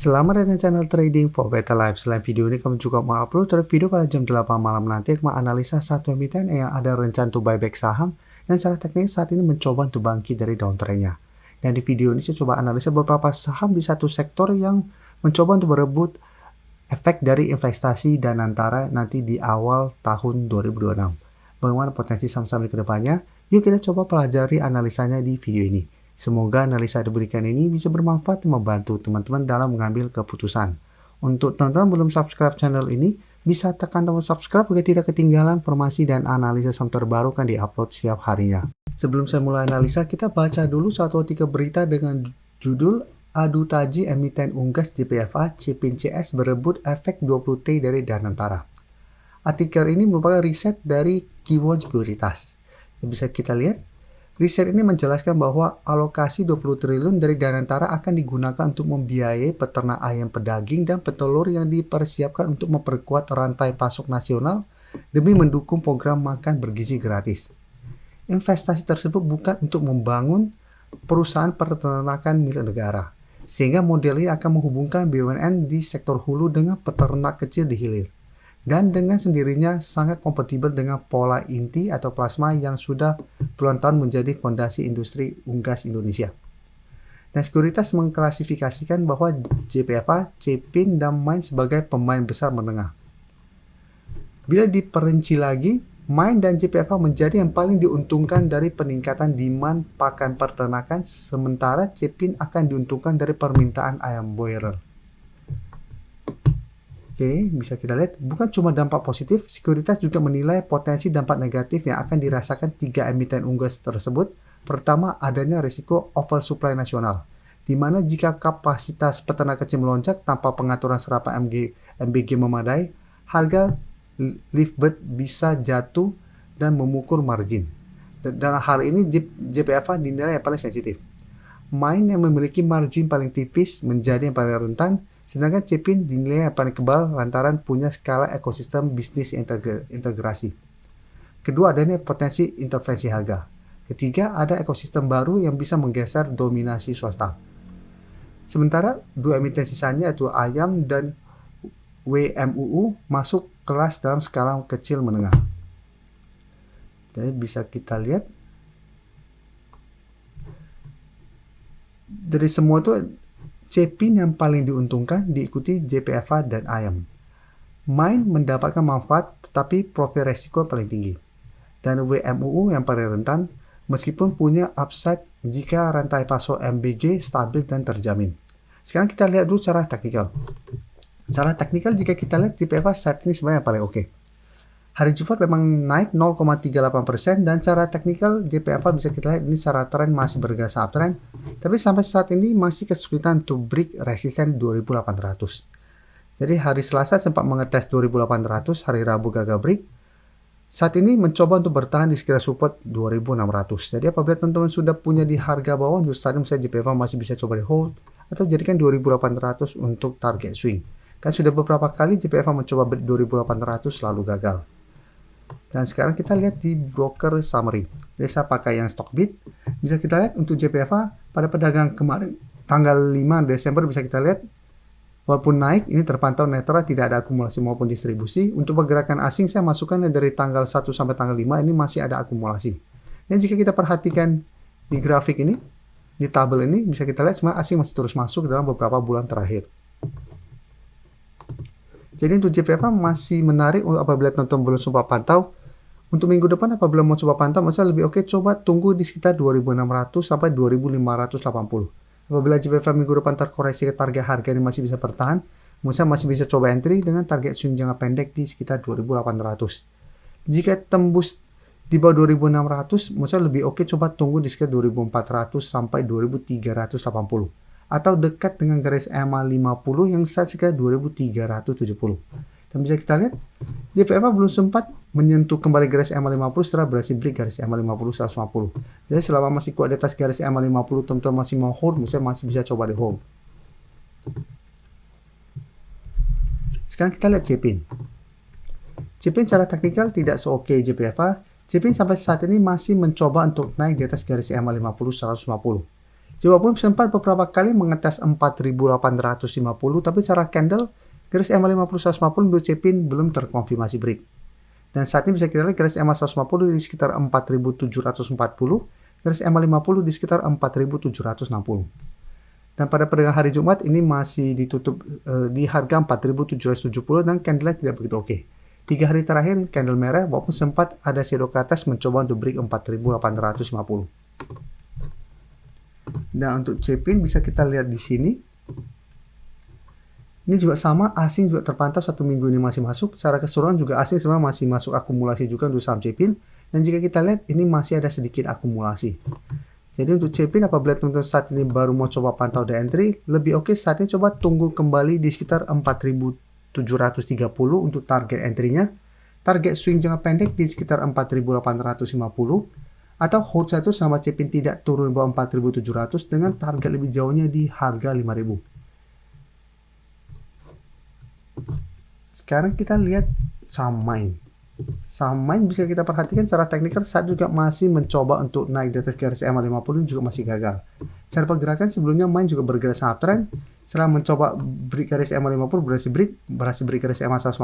Selamat datang di channel Trading for Better Life. Selain video ini, kami juga mengupload video pada jam 8 malam nanti yang menganalisa satu emiten yang ada rencana untuk buyback saham dan secara teknis saat ini mencoba untuk bangkit dari downtrend-nya. Dan di video ini saya coba analisa beberapa saham di satu sektor yang mencoba untuk berebut efek dari investasi dan antara nanti di awal tahun 2026. Bagaimana potensi saham-saham di kedepannya? Yuk kita coba pelajari analisanya di video ini. Semoga analisa yang diberikan ini bisa bermanfaat dan membantu teman-teman dalam mengambil keputusan. Untuk teman-teman belum subscribe channel ini, bisa tekan tombol subscribe agar tidak ketinggalan informasi dan analisa saham terbaru kan diupload setiap harinya. Sebelum saya mulai analisa, kita baca dulu 1 atau 3 berita dengan judul Adu taji emiten unggas JPFA Cepin CS berebut efek 20T dari Danantara. Artikel ini merupakan riset dari Kiwon Sekuritas. Bisa kita lihat, riset ini menjelaskan bahwa alokasi 20 triliun dari Danantara akan digunakan untuk membiayai peternak ayam pedaging dan petelur yang dipersiapkan untuk memperkuat rantai pasok nasional demi mendukung program makan bergizi gratis. Investasi tersebut bukan untuk membangun perusahaan peternakan milik negara, sehingga model ini akan menghubungkan BUMN di sektor hulu dengan peternak kecil di hilir. Dan dengan sendirinya sangat kompatibel dengan pola inti atau plasma yang sudah puluhan tahun menjadi fondasi industri unggas Indonesia. Dan Sekuritas mengklasifikasikan bahwa JPFA, Cepin, dan Main sebagai pemain besar menengah. Bila diperinci lagi, Main dan JPFA menjadi yang paling diuntungkan dari peningkatan demand pakan peternakan, sementara Cepin akan diuntungkan dari permintaan ayam broiler. Oke, bisa kita lihat, bukan cuma dampak positif, Sekuritas juga menilai potensi dampak negatif yang akan dirasakan 3 emiten unggas tersebut. Pertama, adanya risiko oversupply nasional, di mana jika kapasitas peternak kecil melonjak tanpa pengaturan serapan MBG memadai, harga live bird bisa jatuh dan memukul margin. Dalam hal ini, JPFA dinilai yang paling sensitif. Main yang memiliki margin paling tipis menjadi yang paling rentan, sedangkan Cepin dinilai yang paling kebal lantaran punya skala ekosistem bisnis integrasi. Kedua, adanya potensi intervensi harga. Ketiga, ada ekosistem baru yang bisa menggeser dominasi swasta. Sementara dua emiten sisanya yaitu Ayam dan WMUU masuk kelas dalam skala kecil menengah. Jadi bisa kita lihat dari semua itu Cepin yang paling diuntungkan diikuti JPFA dan Ayam. Main mendapatkan manfaat tetapi profil resiko paling tinggi. Dan WMUU yang paling rentan meskipun punya upside jika rantai pasok MBG stabil dan terjamin. Sekarang kita lihat dulu secara teknikal. Secara teknikal jika kita lihat JPFA saat ini sebenarnya paling oke. Hari Jumat memang naik 0,38% dan secara teknikal JPFA bisa kita lihat ini secara tren masih bergerak uptrend, tapi sampai saat ini masih kesulitan untuk break resisten 2800. Jadi hari Selasa sempat mengetes 2800, hari Rabu gagal break. Saat ini mencoba untuk bertahan di sekitar support 2600. Jadi apabila teman-teman sudah punya di harga bawah, untuk saat ini misalnya JPFA masih bisa coba di hold atau jadikan 2800 untuk target swing. Kan sudah beberapa kali JPFA mencoba break 2800 lalu gagal. Dan sekarang kita lihat di broker summary. Jadi saya pakai yang Stockbit. Bisa kita lihat untuk JPFA pada perdagangan kemarin tanggal 5 Desember bisa kita lihat walaupun naik ini terpantau netral, tidak ada akumulasi maupun distribusi. Untuk pergerakan asing saya masukkan dari tanggal 1 sampai tanggal 5 ini masih ada akumulasi. Dan jika kita perhatikan di grafik ini, di tabel ini bisa kita lihat semua asing masih terus masuk dalam beberapa bulan terakhir. Jadi untuk JPFA masih menarik apabila teman-teman belum coba pantau. Untuk minggu depan apabila mau coba pantau, masa lebih oke coba tunggu di sekitar 2600 sampai 2580. Apabila JPFA minggu depan terkoreksi ke target harga ini masih bisa bertahan, masa masih bisa coba entry dengan target swing jangka pendek di sekitar 2800. Jika tembus di bawah 2600, masa lebih oke coba tunggu di sekitar 2400 sampai 2380. Atau dekat dengan garis EMA 50 yang saat sekitar 2370. Dan bisa kita lihat, JPFA belum sempat menyentuh kembali garis EMA 50 setelah berhasil break garis EMA 50 150. Jadi selama masih kuat di atas garis EMA 50, teman-teman masih mau hold, misalnya masih bisa coba di hold. Sekarang kita lihat Cepin. Cepin secara teknikal tidak se-oke JPFA. Cepin sampai saat ini masih mencoba untuk naik di atas garis EMA 50 150. Walaupun sempat beberapa kali mengetes 4.850, tapi secara candle garis EMA 50 150 untuk CPIN belum terkonfirmasi break. Dan saat ini bisa kita lihat garis EMA 150 di sekitar 4.740, garis EMA 50 di sekitar 4.760. Dan pada perdagangan hari Jumat ini masih ditutup di harga 4.770 dan candlenya tidak begitu oke. 3 hari terakhir candle merah walaupun sempat ada shadow ke atas mencoba untuk break 4.850. Nah, untuk CPIN bisa kita lihat di sini. Ini juga sama, asing juga terpantau 1 minggu ini masih masuk. Secara keseluruhan juga asing sebenarnya masih masuk akumulasi juga untuk saham CPIN. Dan jika kita lihat ini masih ada sedikit akumulasi. Jadi untuk CPIN apabila teman-teman saat ini baru mau coba pantau the entry, lebih oke saat ini coba tunggu kembali di sekitar 4.730 untuk target entry-nya. Target swing jangka pendek di sekitar 4.850 atau hold satu sama CPIN tidak turun bawah 4.700 dengan target lebih jauhnya di harga 5.000. Sekarang kita lihat saham Main. Saham Main bisa kita perhatikan secara teknikal saat juga masih mencoba untuk naik di atas garis EMA 50 juga masih gagal. Secara pergerakan sebelumnya Main juga bergerak sangat tren. Setelah mencoba break garis EMA 50 berhasil break garis EMA 150.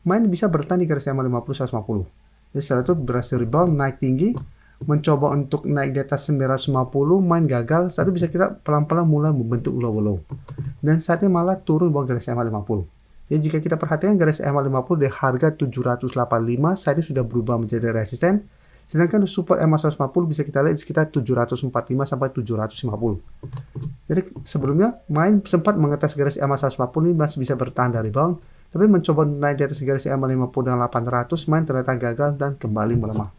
Main bisa bertahan di garis EMA 50 150. Jadi setelah itu berhasil rebound naik tinggi, mencoba untuk naik di atas 950, Main gagal. Saat itu bisa kita pelan-pelan mulai membentuk low. Dan saatnya malah turun bawah garis EMA 50. Jadi jika kita perhatikan garis EMA 50 di harga 785 saat ini sudah berubah menjadi resisten. Sedangkan support EMA 150 bisa kita lihat di sekitar 745 sampai 750. Jadi sebelumnya Main sempat mengetes garis EMA 150 ini masih bisa bertahan dari bawah. Tapi mencoba naik di atas garis EMA 50 dan 800, Main ternyata gagal dan kembali melemah.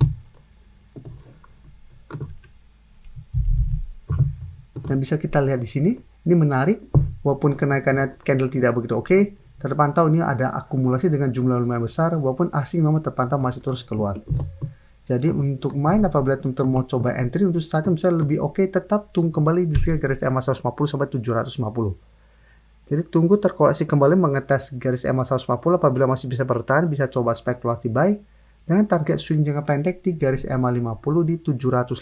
Dan bisa kita lihat di sini, ini menarik. Walaupun kenaikannya candle tidak begitu oke, terpantau ini ada akumulasi dengan jumlah lumayan besar, walaupun asing memang terpantau masih terus keluar. Jadi untuk Main apabila teman-teman mau coba entry untuk saat ini misalnya lebih oke, tetap tunggu kembali di sekitar garis EMA 150 sampai 750. Jadi tunggu terkoreksi kembali mengetes garis EMA 150, apabila masih bisa bertahan bisa coba spekulatif buy dengan target swing jangka pendek di garis EMA 50 di 785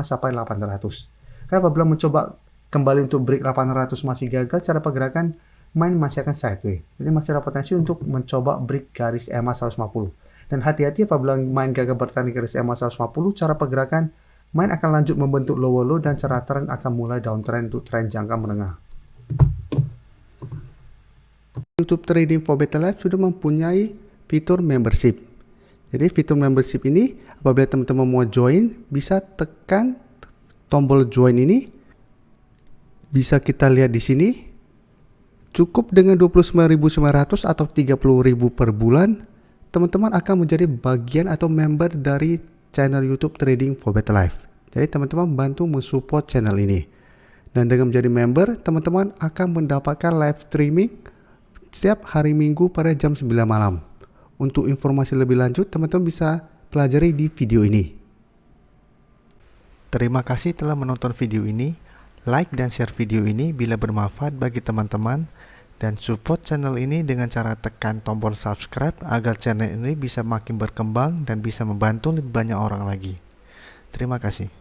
sampai 800. Karena apabila mencoba kembali untuk break 800 masih gagal, cara pergerakan Main masih akan sideways. Jadi masih ada potensi untuk mencoba break garis EMA 150. Dan hati-hati apabila Main gagal bertahan di garis EMA 150, cara pergerakan Main akan lanjut membentuk low dan cara tren akan mulai downtrend untuk tren jangka menengah. YouTube Trading for Better Life sudah mempunyai fitur membership. Jadi fitur membership ini apabila teman-teman mau join, bisa tekan tombol join ini. Bisa kita lihat di sini. Cukup dengan 29.900 atau 30.000 per bulan, teman-teman akan menjadi bagian atau member dari channel YouTube Trading for Better Life. Jadi teman-teman bantu mensupport channel ini. Dan dengan menjadi member, teman-teman akan mendapatkan live streaming setiap hari Minggu pada jam 9 malam. Untuk informasi lebih lanjut, teman-teman bisa pelajari di video ini. Terima kasih telah menonton video ini. Like dan share video ini bila bermanfaat bagi teman-teman, dan support channel ini dengan cara tekan tombol subscribe agar channel ini bisa makin berkembang dan bisa membantu lebih banyak orang lagi. Terima kasih.